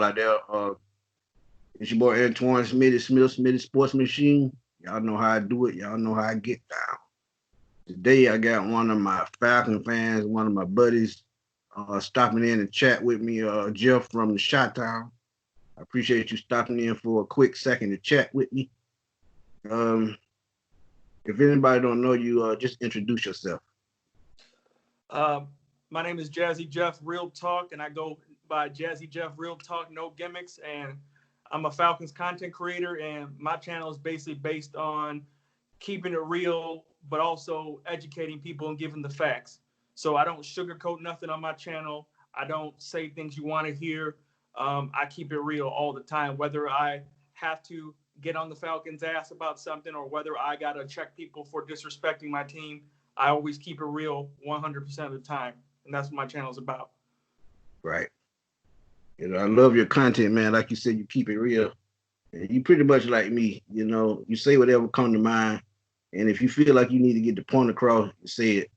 out there. It's your boy Antown, Smitty Sports Machine. Y'all know how I do it. Y'all know how I get down. Today I got one of my Falcon fans, one of my buddies, stopping in and chat with me, Jeff from the Chi-Town. I appreciate you stopping in for a quick second to chat with me. If anybody don't know you, just introduce yourself. My name is Jazzy Jeff Real Talk, and I go by Jazzy Jeff Real Talk, no gimmicks. And I'm a Falcons content creator, and my channel is basically based on keeping it real, but also educating people and giving the facts. So I don't sugarcoat nothing on my channel. I don't say things you want to hear. I keep it real all the time, whether I have to get on the Falcons' ass about something or whether I got to check people for disrespecting my team. I always keep it real 100% of the time. And that's what my channel is about. Right. You know, I love your content, man. Like you said, you keep it real. And you pretty much like me. You know, you say whatever comes to mind. And if you feel like you need to get the point across, you say it.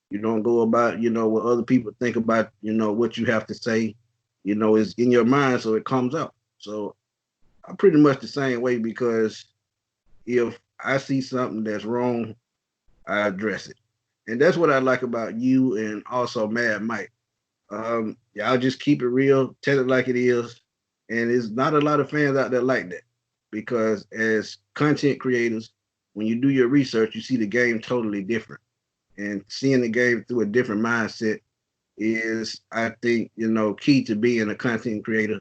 You don't go about, what other people think about, what you have to say. It's in your mind, so it comes out. So I'm pretty much the same way, because if I see something that's wrong, I address it. And that's what I like about you and also Mad Mike. Y'all just keep it real, tell it like it is. And there's not a lot of fans out there like that, because as content creators, when you do your research, you see the game totally different. And seeing the game through a different mindset is, I think, key to being a content creator.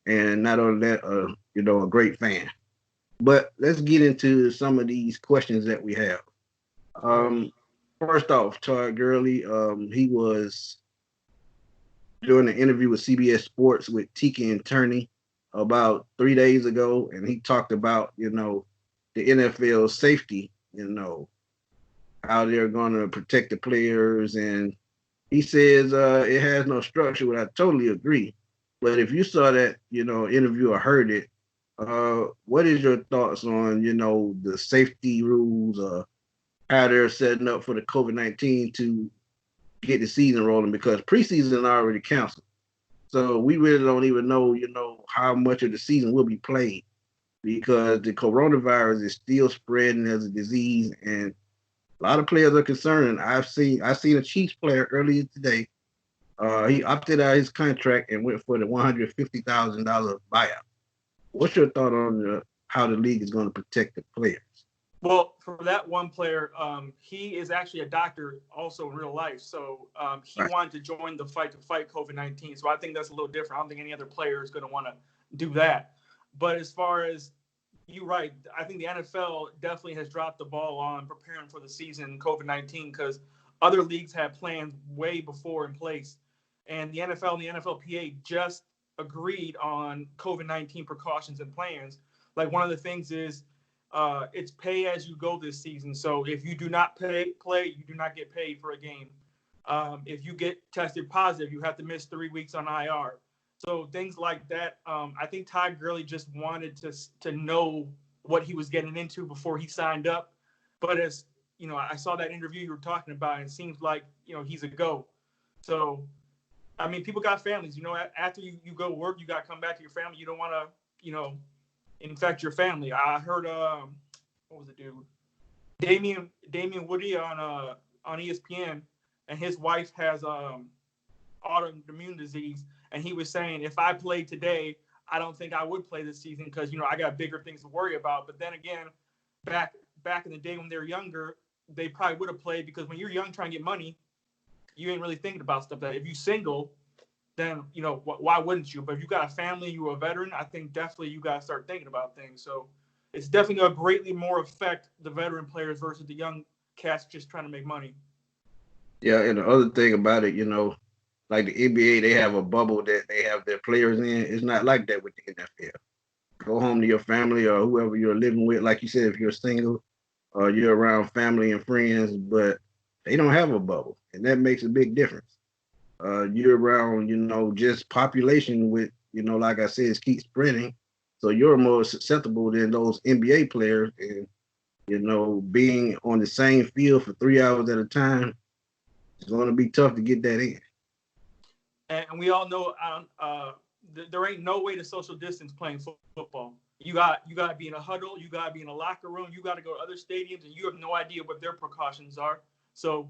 And not only that, a great fan. But let's get into some of these questions that we have. First off, Todd Gurley, he was doing an interview with CBS Sports with Tiki and Turney about 3 days ago, and he talked about, the NFL safety, how they're going to protect the players. And he says it has no structure, which I totally agree. But if you saw that, interview or heard it, what is your thoughts on, the safety rules, how they're setting up for the COVID-19 to get the season rolling? Because preseason is already canceled. So we really don't even know, how much of the season will be played, because the coronavirus is still spreading as a disease, and a lot of players are concerned. I seen a Chiefs player earlier today. He opted out his contract and went for the $150,000 buyout. What's your thought on how the league is going to protect the players? Well, for that one player, he is actually a doctor also in real life. So he wanted to join the fight to fight COVID-19. So I think that's a little different. I don't think any other player is going to want to do that. But as far as you're right, I think the NFL definitely has dropped the ball on preparing for the season COVID-19, because other leagues had plans way before in place. And the NFL and the NFLPA just agreed on COVID-19 precautions and plans. Like, one of the things is it's pay as you go this season. So if you do not play, you do not get paid for a game. If you get tested positive, you have to miss 3 weeks on IR. So things like that. I think Todd Gurley just wanted to know what he was getting into before he signed up. But as I saw that interview you were talking about, and it seems like he's a go. So I mean, people got families. After you go to work, you got to come back to your family. You don't want to infect your family. I heard what was it, dude? Damian Woody on ESPN, and his wife has autoimmune disease, and he was saying, if I played today, I don't think I would play this season, because I got bigger things to worry about. But then again, back in the day when they were younger, they probably would have played, because when you're young trying to get money, you ain't really thinking about stuff that. If you single, then why wouldn't you? But if you got a family, you're a veteran, I think definitely you got to start thinking about things. So it's definitely going to greatly more affect the veteran players versus the young cats just trying to make money. Yeah, and the other thing about it, like the NBA, they have a bubble that they have their players in. It's not like that with the NFL. Go home to your family or whoever you're living with. Like you said, if you're single, you're around family and friends, but they don't have a bubble, and that makes a big difference. You're around, just population with, like I said, keep spreading. So you're more susceptible than those NBA players, and, being on the same field for 3 hours at a time, it's going to be tough to get that in. And we all know there ain't no way to social distance playing football. You got to be in a huddle. You got to be in a locker room. You got to go to other stadiums, and you have no idea what their precautions are. So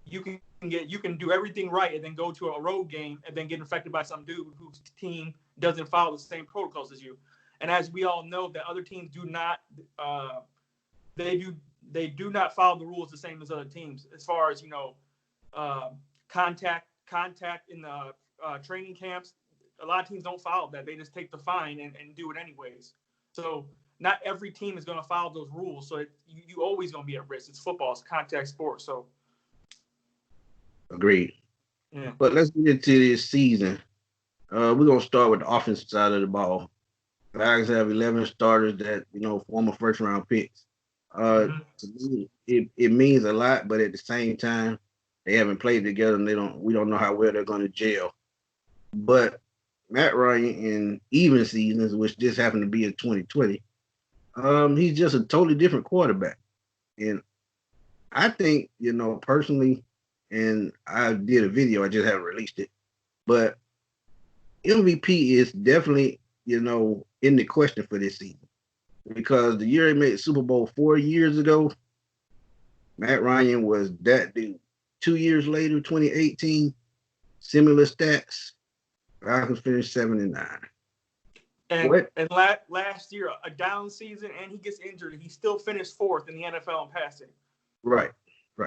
you can do everything right and then go to a road game and then get infected by some dude whose team doesn't follow the same protocols as you. And as we all know, that other teams do not they do not follow the rules the same as other teams as far as contact in the training camps. A lot of teams don't follow that. They just take the fine and do it anyways. So not every team is going to follow those rules. So you always going to be at risk. It's football. It's contact sport. So agreed. Yeah. But let's get into this season. We're going to start with the offensive side of the ball. Falcons have 11 starters that, former first-round picks. To me, it means a lot, but at the same time, they haven't played together, and we don't know how well they're going to gel. But Matt Ryan in even seasons, which just happened to be in 2020, he's just a totally different quarterback. And I think, personally, and I did a video, I just haven't released it, but MVP is definitely, in the question for this season. Because the year he made Super Bowl 4 years ago, Matt Ryan was that dude. 2 years later, 2018, similar stats. Falcons finished 7-9. And last year, a down season, and he gets injured. He still finished fourth in the NFL in passing. Right.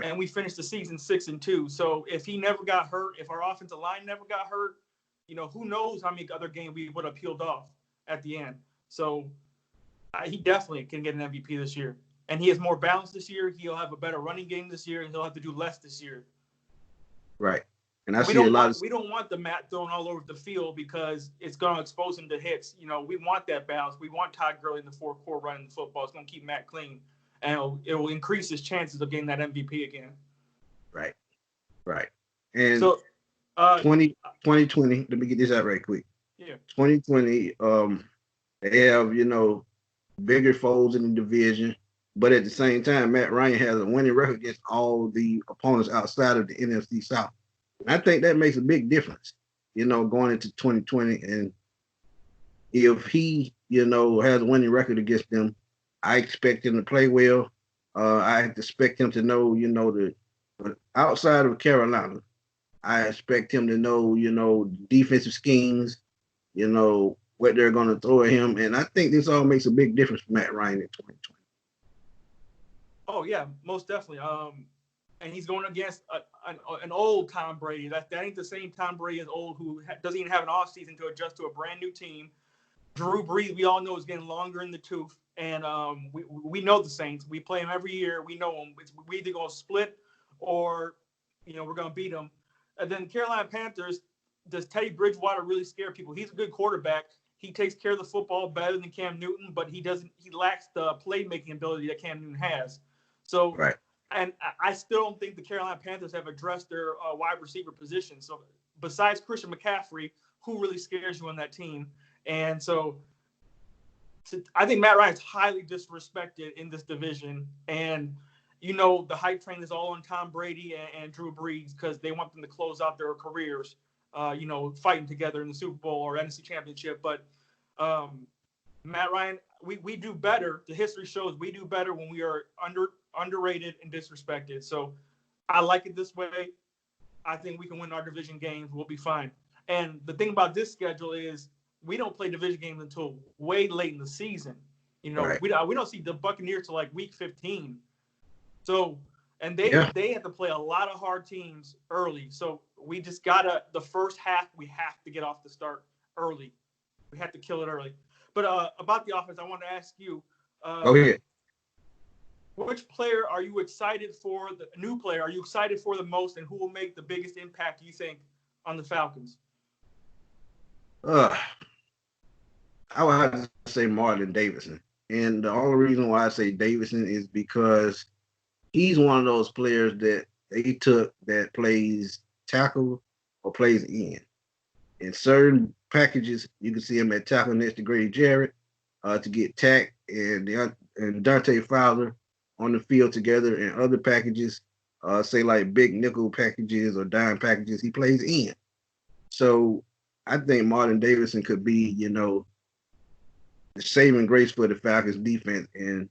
And we finished the season 6-2. So if he never got hurt, if our offensive line never got hurt, who knows how many other games we would have peeled off at the end. So he definitely can get an MVP this year. And he has more balance this year. He'll have a better running game this year, and he'll have to do less this year. Right. And we don't want the mat thrown all over the field because it's going to expose him to hits. We want that balance. We want Todd Gurley in the fourth quarter running the football. It's going to keep Matt clean, and it will increase his chances of getting that MVP again. Right. And so, 2020, let me get this out right quick. Yeah. 2020, they have, bigger foes in the division, but at the same time, Matt Ryan has a winning record against all the opponents outside of the NFC South. And I think that makes a big difference, going into 2020. And if he, has a winning record against them, I expect him to play well. I expect him to know, but outside of Carolina, I expect him to know, defensive schemes, what they're going to throw at him. And I think this all makes a big difference for Matt Ryan in 2020. Oh, yeah, most definitely. And he's going against an old Tom Brady. That ain't the same Tom Brady as old who doesn't even have an offseason to adjust to a brand new team. Drew Brees, we all know, is getting longer in the tooth. And we know the Saints. We play them every year. We know them. We either going to split or, we're going to beat them. And then Carolina Panthers, does Teddy Bridgewater really scare people? He's a good quarterback. He takes care of the football better than Cam Newton, but he lacks the playmaking ability that Cam Newton has. So, right. And I still don't think the Carolina Panthers have addressed their wide receiver position. So besides Christian McCaffrey, who really scares you on that team? And so I think Matt Ryan's highly disrespected in this division. And, the hype train is all on Tom Brady and Drew Brees because they want them to close out their careers, fighting together in the Super Bowl or NFC Championship. But Matt Ryan, we do better. The history shows we do better when we are underrated and disrespected. So I like it this way. I think we can win our division games. We'll be fine. And the thing about this schedule is we don't play division games until way late in the season. Right. We don't see the Buccaneers till like week 15. So, and they have to play a lot of hard teams early. So we just the first half, we have to get off the start early. We have to kill it early. But about the offense, I want to ask you. Go ahead. Which player are you excited for? The new player are you excited for the most, and who will make the biggest impact, you think, on the Falcons? I would have to say Marlon Davidson. And the only reason why I say Davidson is because he's one of those players that they took that plays tackle or plays end. In certain packages, you can see him at tackle next to Grady Jarrett to get Tack and Dante Fowler on the field together. In other packages, say like big nickel packages or dime packages, he plays in. So I think Marlon Davidson could be, the saving grace for the Falcons defense and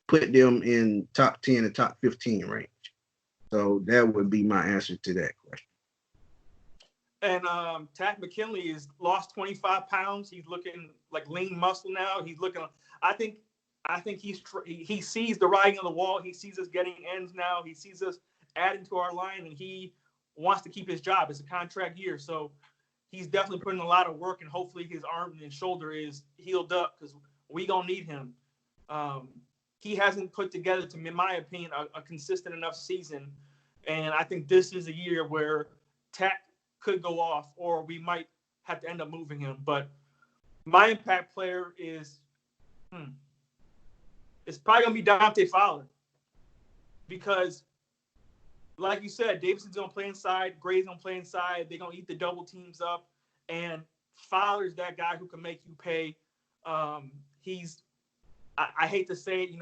put them in top 10 and top 15 range. So that would be my answer to that question. And Tack McKinley has lost 25 pounds. He's looking like lean muscle now. He's looking. I think he sees the writing on the wall. He sees us getting ends now. He sees us adding to our line, and he wants to keep his job. It's a contract year, so he's definitely putting a lot of work. And hopefully, his arm and shoulder is healed up because we gonna need him. He hasn't put together, in my opinion, a consistent enough season, and I think this is a year where Tack could go off, or we might have to end up moving him. But my impact player is, it's probably gonna be Dante Fowler, because, like you said, Davidson's gonna play inside, Gray's gonna play inside. They're gonna eat the double teams up, and Fowler's that guy who can make you pay. I hate to say it,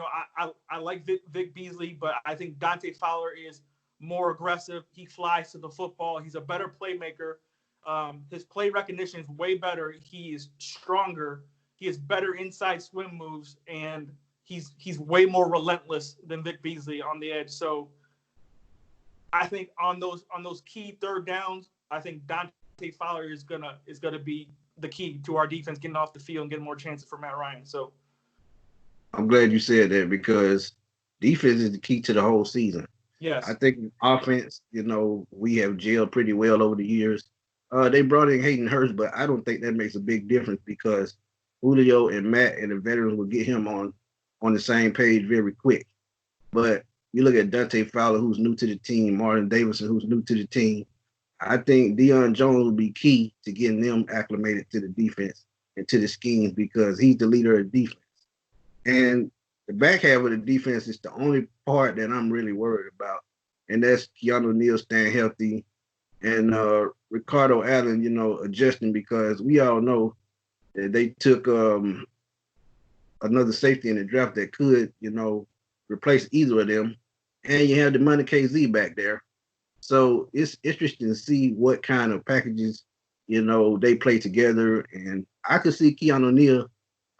I like Vic Beasley, but I think Dante Fowler is more aggressive. He flies to the football. He's a better playmaker. His play recognition is way better. He is stronger. He has better inside swim moves, and he's way more relentless than Vic Beasley on the edge. So I think on those key third downs, I think Dante Fowler is gonna be the key to our defense getting off the field and getting more chances for Matt Ryan. So I'm glad you said that, because defense is the key to the whole season. yes, I think offense, we have gelled pretty well over the years. They brought in Hayden Hurst, but I don't think that makes a big difference, because Julio and Matt and the veterans will get him on the same page very quick. But you look at Dante Fowler, who's new to the team, Marlon Davidson, who's new to the team. I think Deion Jones will be key to getting them acclimated to the defense and to the schemes, because he's the leader of defense. And the back half of the defense is the only part that I'm really worried about. And that's Keanu Neal staying healthy and Ricardo Allen, adjusting, because we all know that they took another safety in the draft that could, replace either of them. And you have the Money KZ back there. So it's interesting to see what kind of packages, they play together. And I could see Keanu Neal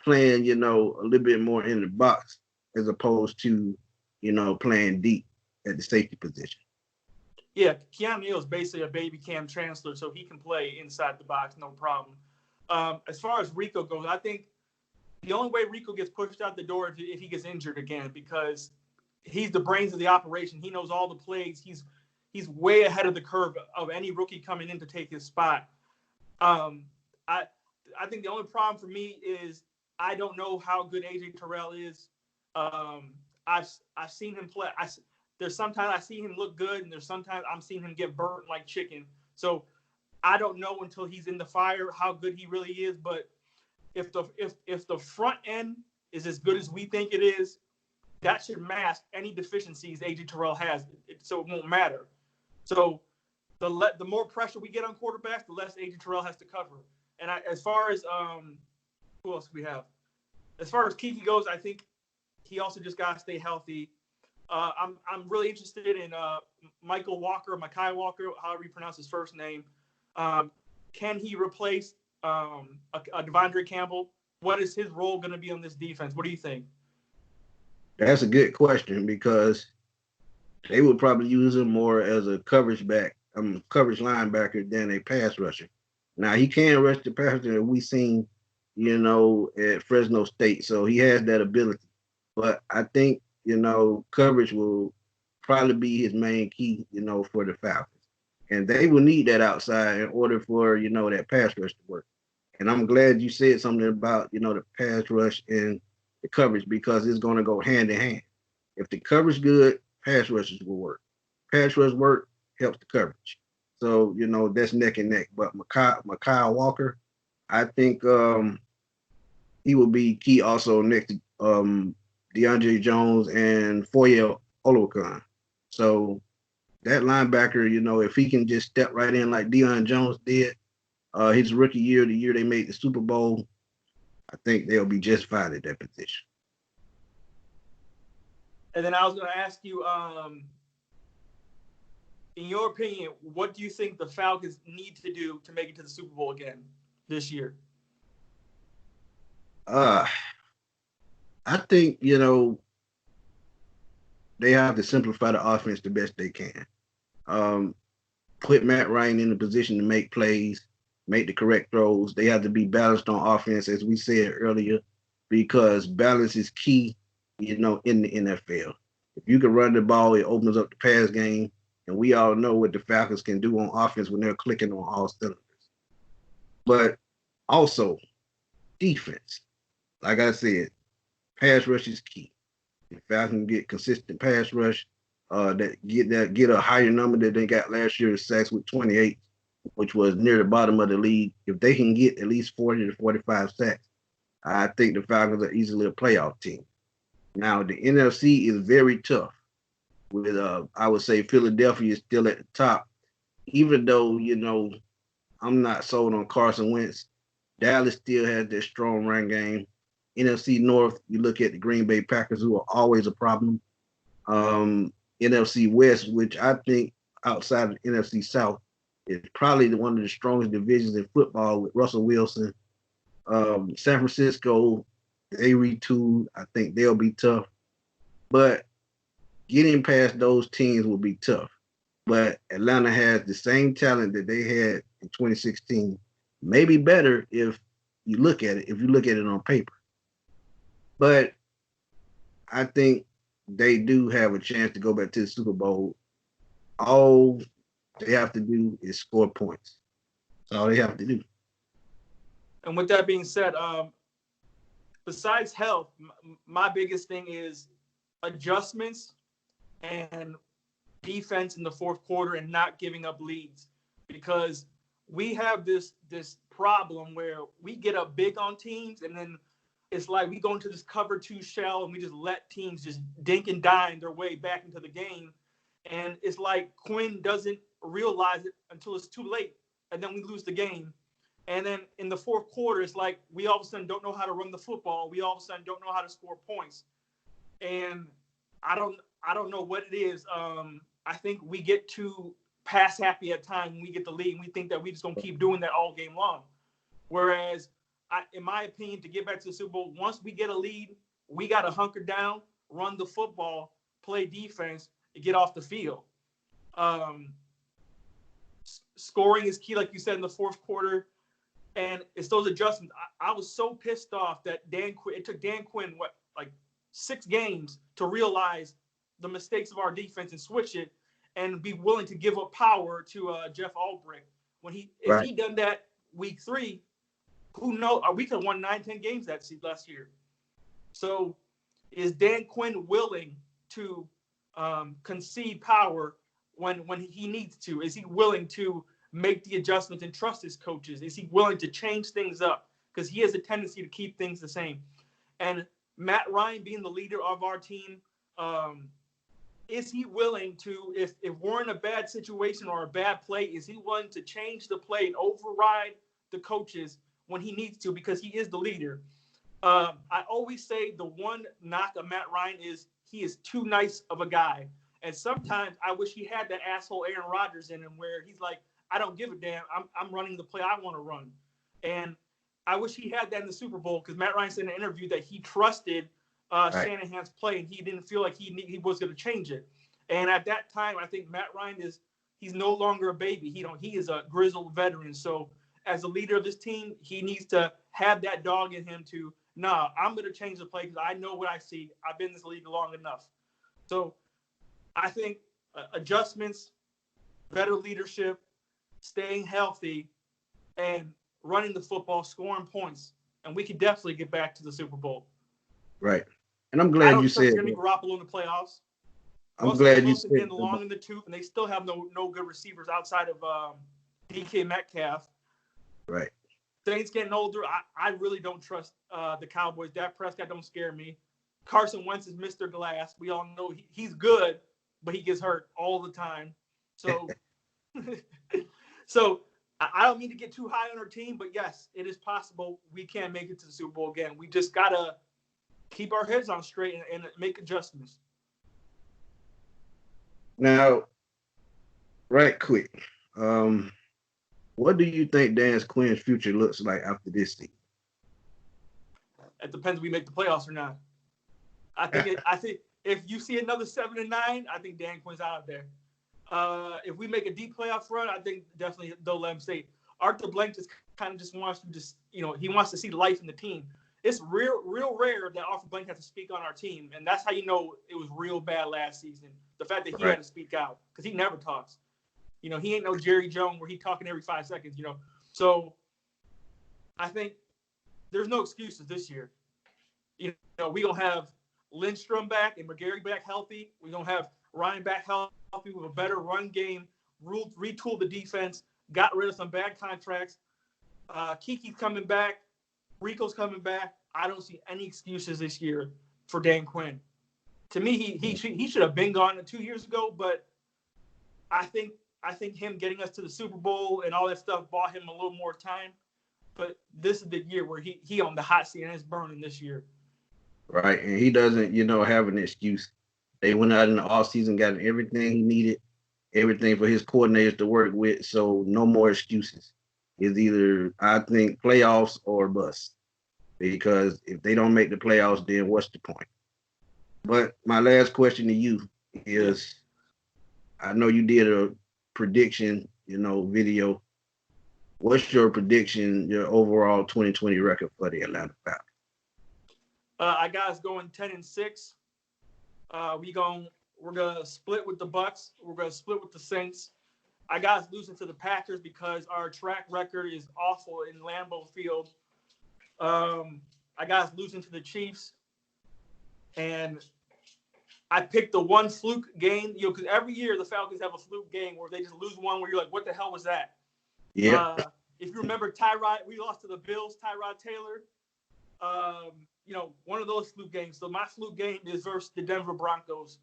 playing, a little bit more in the box as opposed to, playing deep at the safety position. Yeah, Keanu Neal is basically a baby Cam Chancellor, so he can play inside the box, no problem. As far as Rico goes, I think the only way Rico gets pushed out the door is if he gets injured again, because he's the brains of the operation. He knows all the plays. He's way ahead of the curve of any rookie coming in to take his spot. I think the only problem for me is I don't know how good AJ Terrell is. I've seen him play. There's sometimes I see him look good, and there's sometimes I'm seeing him get burnt like chicken. So I don't know until he's in the fire how good he really is. But if the front end is as good as we think it is, that should mask any deficiencies AJ Terrell has, so it won't matter. So the more pressure we get on quarterbacks, the less AJ Terrell has to cover. And as far as who else do we have? As far as Kiki goes, I think he also just got to stay healthy. I'm really interested in Mekhi Walker, however you pronounce his first name. Can he replace a Devondre Campbell? What is his role going to be on this defense? What do you think? That's a good question, because they would probably use him more as a coverage linebacker than a pass rusher. Now, he can rush the passer that we seen, at Fresno State. So he has that ability. But I think, coverage will probably be his main key, for the Falcons. And they will need that outside in order for, that pass rush to work. And I'm glad you said something about, the pass rush and the coverage, because it's going to go hand in hand. If the coverage good, pass rushes will work. Pass rush work helps the coverage. So, that's neck and neck. But Mekhi Walker, I think he will be key also next to DeAndre Jones and Foye Oluokun. So that linebacker, if he can just step right in like Deion Jones did his rookie year, the year they made the Super Bowl, I think they'll be just fine at that position. And then I was going to ask you, in your opinion, what do you think the Falcons need to do to make it to the Super Bowl again this year? I think, they have to simplify the offense the best they can. Um, put Matt Ryan in a position to make plays, make the correct throws. They have to be balanced on offense, as we said earlier, because balance is key, in the NFL. If you can run the ball, it opens up the pass game. And we all know what the Falcons can do on offense when they're clicking on all cylinders. But also, defense. Like I said, pass rush is key. If Falcons get consistent pass rush, get a higher number that they got last year, sacks with 28, which was near the bottom of the league. If they can get at least 40 to 45 sacks, I think the Falcons are easily a playoff team. Now the NFC is very tough. With I would say Philadelphia is still at the top, even though I'm not sold on Carson Wentz. Dallas still has their strong run game. NFC North, you look at the Green Bay Packers, who are always a problem. NFC West, which I think outside of NFC South is probably one of the strongest divisions in football with Russell Wilson. San Francisco, they retooled. I think they'll be tough. But getting past those teams will be tough. But Atlanta has the same talent that they had in 2016. Maybe better if you look at it on paper. But I think they do have a chance to go back to the Super Bowl. All they have to do is score points. That's all they have to do. And with that being said, besides health, my biggest thing is adjustments and defense in the fourth quarter and not giving up leads, because we have this problem where we get up big on teams and then it's like we go into this cover 2 shell and we just let teams just dink and dine their way back into the game. And it's like Quinn doesn't realize it until it's too late, and then we lose the game. And then in the fourth quarter, it's like we all of a sudden don't know how to run the football. We all of a sudden don't know how to score points. And I don't know what it is. I think we get too pass happy at times when we get the lead, and we think that we just gonna keep doing that all game long. Whereas, in my opinion, to get back to the Super Bowl, once we get a lead, we got to hunker down, run the football, play defense, and get off the field. Scoring is key, like you said, in the fourth quarter. And it's those adjustments. I was so pissed off that it took Dan Quinn, 6 games to realize the mistakes of our defense and switch it and be willing to give up power to Jeff Albrecht. If he done that week 3, who knows? We could have won 9-10 games last year. So is Dan Quinn willing to concede power when he needs to? Is he willing to make the adjustments and trust his coaches? Is he willing to change things up? Because he has a tendency to keep things the same. And Matt Ryan being the leader of our team, is he willing to, if we're in a bad situation or a bad play, is he willing to change the play and override the coaches when he needs to, because he is the leader? I always say the one knock of Matt Ryan is he is too nice of a guy. And sometimes I wish he had that asshole Aaron Rodgers in him where he's like, I don't give a damn. I'm running the play I want to run. And I wish he had that in the Super Bowl, because Matt Ryan said in an interview that he trusted Shanahan's play and he didn't feel like he was going to change it. And at that time, I think Matt Ryan he's no longer a baby. He is a grizzled veteran. So as a leader of this team, he needs to have that dog in him to, I'm going to change the play because I know what I see. I've been in this league long enough. So I think adjustments, better leadership, staying healthy, and running the football, scoring points, and we could definitely get back to the Super Bowl. Right. And I'm glad you said Jimmy Garoppolo in the playoffs. I'm glad you said getting long in the tooth, and they still have no good receivers outside of DK Metcalf. Right. Saints getting older. I really don't trust the Cowboys. Dak Prescott don't scare me. Carson Wentz is Mr. Glass. We all know he's good, but he gets hurt all the time. So, I don't mean to get too high on our team, but yes, it is possible we can make it to the Super Bowl again. We just got to keep our heads on straight and make adjustments. Now, Right quick. Um, what do you think Dan Quinn's future looks like after this season? It depends if we make the playoffs or not. I think if you see another 7-9, I think Dan Quinn's out there. If we make a deep playoff run, I think definitely they'll let him stay. Arthur Blank just wants to he wants to see life in the team. It's real rare that Arthur Blank has to speak on our team, and that's how you know it was real bad last season. The fact that he Right. had to speak out because he never talks. He ain't no Jerry Jones where he talking every 5 seconds. So I think there's no excuses this year. We gonna have Lindstrom back and McGarry back healthy. We gonna have Ryan back healthy with a better run game. Retool the defense. Got rid of some bad contracts. Kiki's coming back. Rico's coming back. I don't see any excuses this year for Dan Quinn. To me, he should have been gone 2 years ago. But I think him getting us to the Super Bowl and all that stuff bought him a little more time. But this is the year where he on the hot seat and it's burning this year. Right. And he doesn't, have an excuse. They went out in the off season, got everything he needed, everything for his coordinators to work with. So no more excuses. It's either I think playoffs or bust. Because if they don't make the playoffs, then what's the point? But my last question to you is I know you did a prediction, video. What's your prediction, your overall 2020 record for the Atlanta Falcons? I got us going 10-6. We're gonna split with the Bucks. We're gonna split with the Saints. I got us losing to the Packers because our track record is awful in Lambeau Field. I got us losing to the Chiefs, and I picked the one fluke game. Because every year the Falcons have a fluke game where they just lose one where you're like, what the hell was that? Yeah. If you remember Tyrod, we lost to the Bills, Tyrod Taylor. One of those fluke games. So my fluke game is versus the Denver Broncos.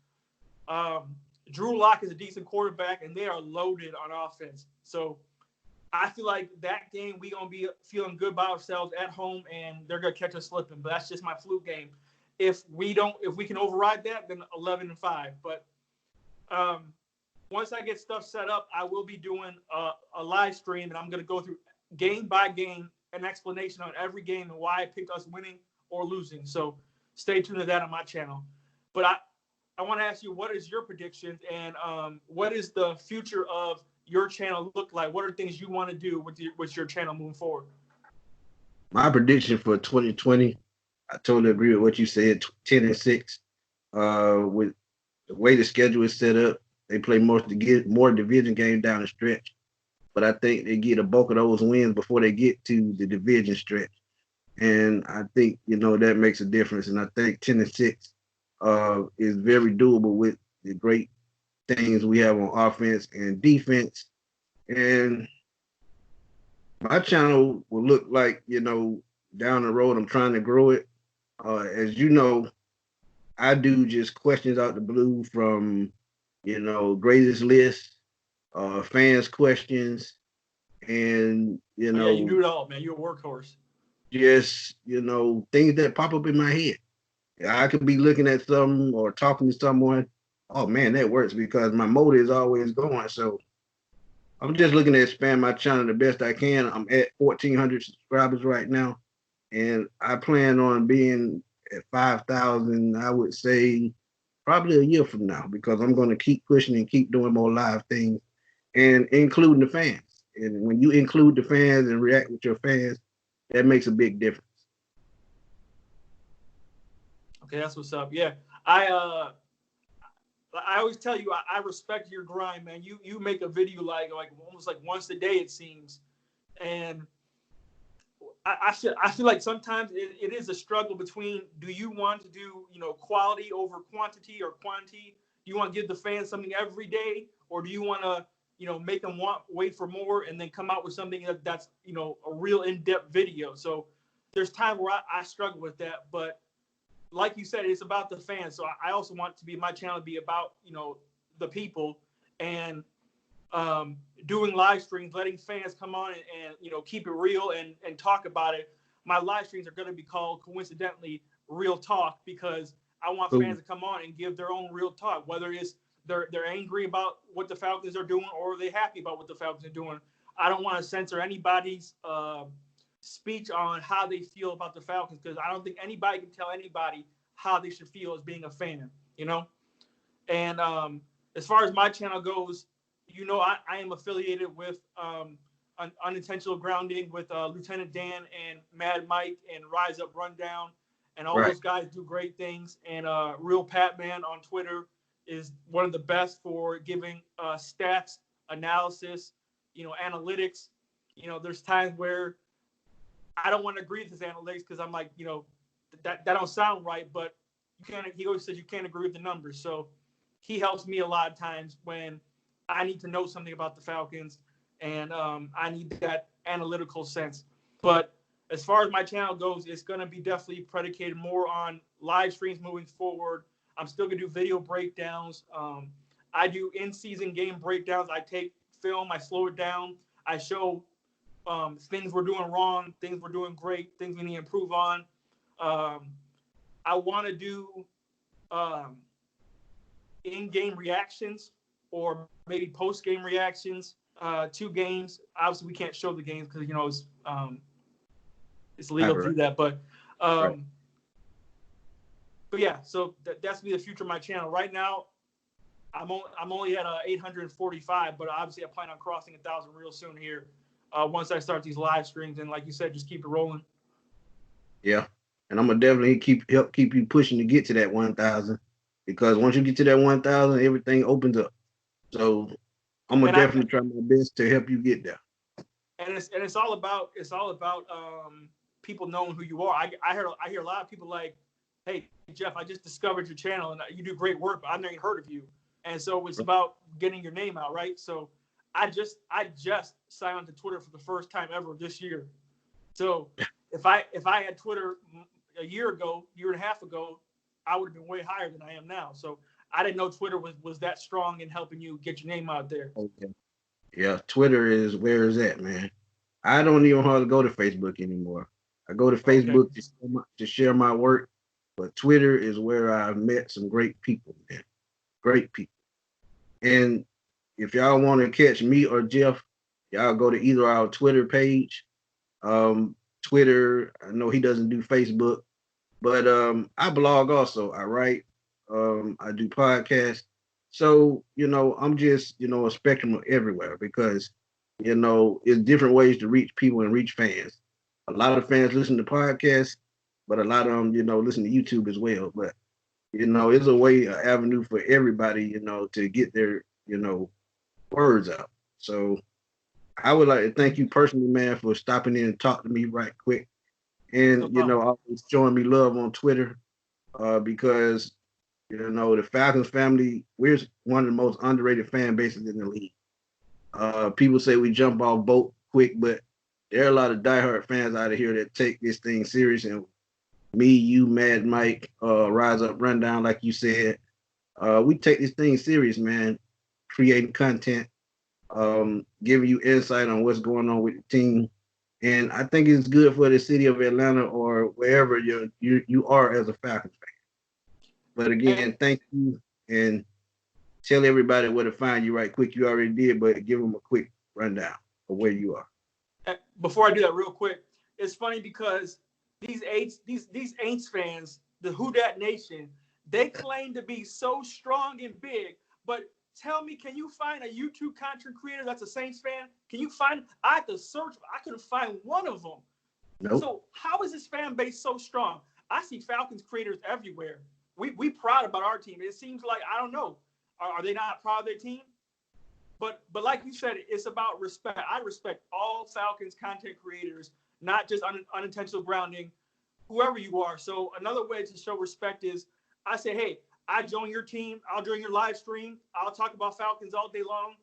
Drew Lock is a decent quarterback, and they are loaded on offense. So I feel like that game we gonna be feeling good about ourselves at home, and they're gonna catch us slipping. But that's just my fluke game. If we can override that, then 11-5. But once I get stuff set up, I will be doing a live stream, and I'm gonna go through game by game an explanation on every game and why I picked us winning or losing. So stay tuned to that on my channel. But I want to ask you, what is your prediction, and what is the future of your channel look like? What are things you want to do with your channel moving forward? My prediction for 2020, I totally agree with what you said, 10-6. With the way the schedule is set up, they play more division games down the stretch. But I think they get a bulk of those wins before they get to the division stretch. And I think, that makes a difference. And I think 10-6 is very doable with the great things we have on offense and defense. And my channel will look like, down the road, I'm trying to grow it. As you know, I do just questions out the blue from, greatest list, fans questions, and, Oh, yeah, you do it all, man. You're a workhorse. just, things that pop up in my head. I could be looking at something or talking to someone. Oh man, that works because my motor is always going. So I'm just looking to expand my channel the best I can. I'm at 1,400 subscribers right now, and I plan on being at 5,000. I would say probably a year from now because I'm going to keep pushing and keep doing more live things and including the fans. And when you include the fans and react with your fans, that makes a big difference. Okay, that's what's up. Yeah, I always tell you I respect your grind, man. You make a video like almost like once a day it seems, and I feel like sometimes it is a struggle between do you want to do quality over quantity or quantity? Do you want to give the fans something every day, or do you want to make them wait for more and then come out with something that's a real in-depth video? So there's time where I struggle with that, but like you said, it's about the fans. So I also want to be my channel to be about the people and doing live streams, letting fans come on and keep it real and talk about it. My live streams are going to be called coincidentally Real Talk because I want fans to come on and give their own real talk, whether it's they're angry about what the Falcons are doing, or are they happy about what the Falcons are doing. I don't want to censor anybody's speech on how they feel about the Falcons, because I don't think anybody can tell anybody how they should feel as being a fan, you know? And as far as my channel goes, you know, I am affiliated with Unintentional Grounding with Lieutenant Dan and Mad Mike and Rise Up Rundown. And all those guys do great things. And Real Pat Man on Twitter is one of the best for giving stats, analysis, you know, analytics. You know, there's times where I don't want to agree with his analytics because I'm like, you know, that don't sound right. But you can't. He always says you can't agree with the numbers. So he helps me a lot of times when I need to know something about the Falcons and I need that analytical sense. But as far as my channel goes, it's going to be definitely predicated more on live streams moving forward. I'm still going to do video breakdowns. I do in-season game breakdowns. I take film, I slow it down. I show things we're doing wrong, things we're doing great, things we need to improve on. I want to do in-game reactions or maybe post-game reactions to games. Obviously, we can't show the games because, you know, it's illegal to do that. But yeah, so that's be the future of my channel. Right now, I'm only at 845, but obviously I plan on crossing 1,000 real soon here once I start these live streams. And like you said, just keep it rolling. Yeah, and I'm gonna definitely help keep you pushing to get to that 1,000, because once you get to that 1,000, everything opens up. So I'm gonna definitely try my best to help you get there. And it's all about people knowing who you are. I hear a lot of people like, "Hey Jeff, I just discovered your channel and you do great work, but I've never heard of you." And so it's about getting your name out, right? So I just signed on to Twitter for the first time ever this year. So if I had Twitter a year and a half ago, I would have been way higher than I am now. So I didn't know Twitter was that strong in helping you get your name out there. Okay. Yeah, Twitter is where is that, man. I don't even hardly go to Facebook anymore. I go to Facebook to share my work, but Twitter is where I've met some great people, man. Great people. And if y'all want to catch me or Jeff, y'all go to either our Twitter page. Twitter, I know he doesn't do Facebook, but I blog also. I write, I do podcasts. So, you know, I'm just, you know, a spectrum of everywhere, because, you know, it's different ways to reach people and reach fans. A lot of fans listen to podcasts, but a lot of them, you know, listen to YouTube as well. But, you know, it's a way, an avenue for everybody, you know, to get their, you know, words out. So I would like to thank you personally, man, for stopping in and talking to me right quick. And, you know, always showing me love on Twitter, because, you know, the Falcons family, we're one of the most underrated fan bases in the league. People say we jump off boat quick, but there are a lot of diehard fans out of here that take this thing serious. And me, you, Mad Mike, Rise Up Rundown, like you said, we take this thing serious, man. Creating content, giving you insight on what's going on with the team. And I think it's good for the city of Atlanta or wherever you are as a Falcons fan. But again, thank you, and tell everybody where to find you right quick. You already did, but give them a quick rundown of where you are. Before I do that real quick, it's funny because these Aints fans, the Who Dat Nation, they claim to be so strong and big, but tell me, can you find a YouTube content creator that's a Saints fan? Can you find? I had to search. I couldn't find one of them. Nope. So how is this fan base so strong? I see Falcons creators everywhere. We proud about our team. It seems like, I don't know, are they not proud of their team? But like you said, it's about respect. I respect all Falcons content creators, not just unintentional grounding, whoever you are. So another way to show respect is I say, hey, I join your team. I'll join your live stream. I'll talk about Falcons all day long.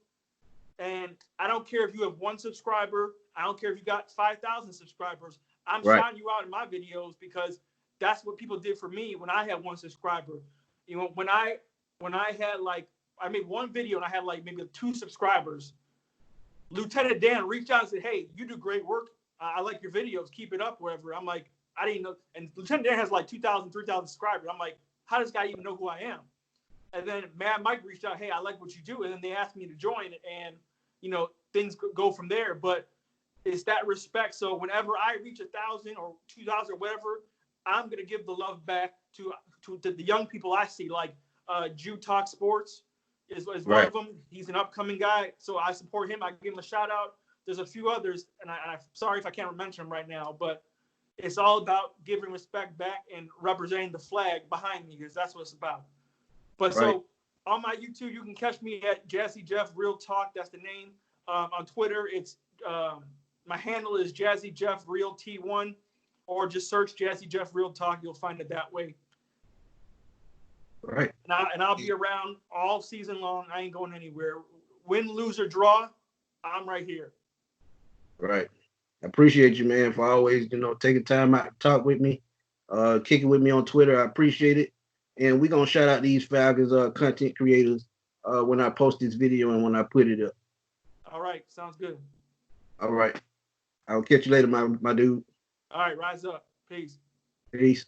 And I don't care if you have 1 subscriber. I don't care if you got 5,000 subscribers. I'm shouting you out in my videos because that's what people did for me when I had 1 subscriber. You know, when I had I made 1 video and I had maybe 2 subscribers. Lieutenant Dan reached out and said, hey, you do great work. I like your videos. Keep it up, whatever. I'm like, I didn't know. And Lieutenant Dan has 2,000, 3,000 subscribers. I'm like, how does this guy even know who I am? And then Mad Mike reached out, hey, I like what you do. And then they asked me to join, and, things go from there. But it's that respect. So whenever I reach 1,000 or 2,000 or whatever, I'm going to give the love back to the young people I see, like Jew Talk Sports is one of them. He's an upcoming guy. So I support him. I give him a shout out. There's a few others, and I'm sorry if I can't mention them right now, but it's all about giving respect back and representing the flag behind me, because that's what it's about. But so on my YouTube, you can catch me at Jazzy Jeff Real Talk. That's the name. On Twitter, it's my handle is Jazzy Jeff Real T1, or just search Jazzy Jeff Real Talk. You'll find it that way. Right. And I'll be around all season long. I ain't going anywhere. Win, lose, or draw, I'm right here. Right. I appreciate you, man, for always, taking time out to talk with me, kicking with me on Twitter. I appreciate it. And we're going to shout out these Falcons content creators when I post this video and when I put it up. All right. Sounds good. All right. I'll catch you later, my dude. All right. Rise up. Peace. Peace.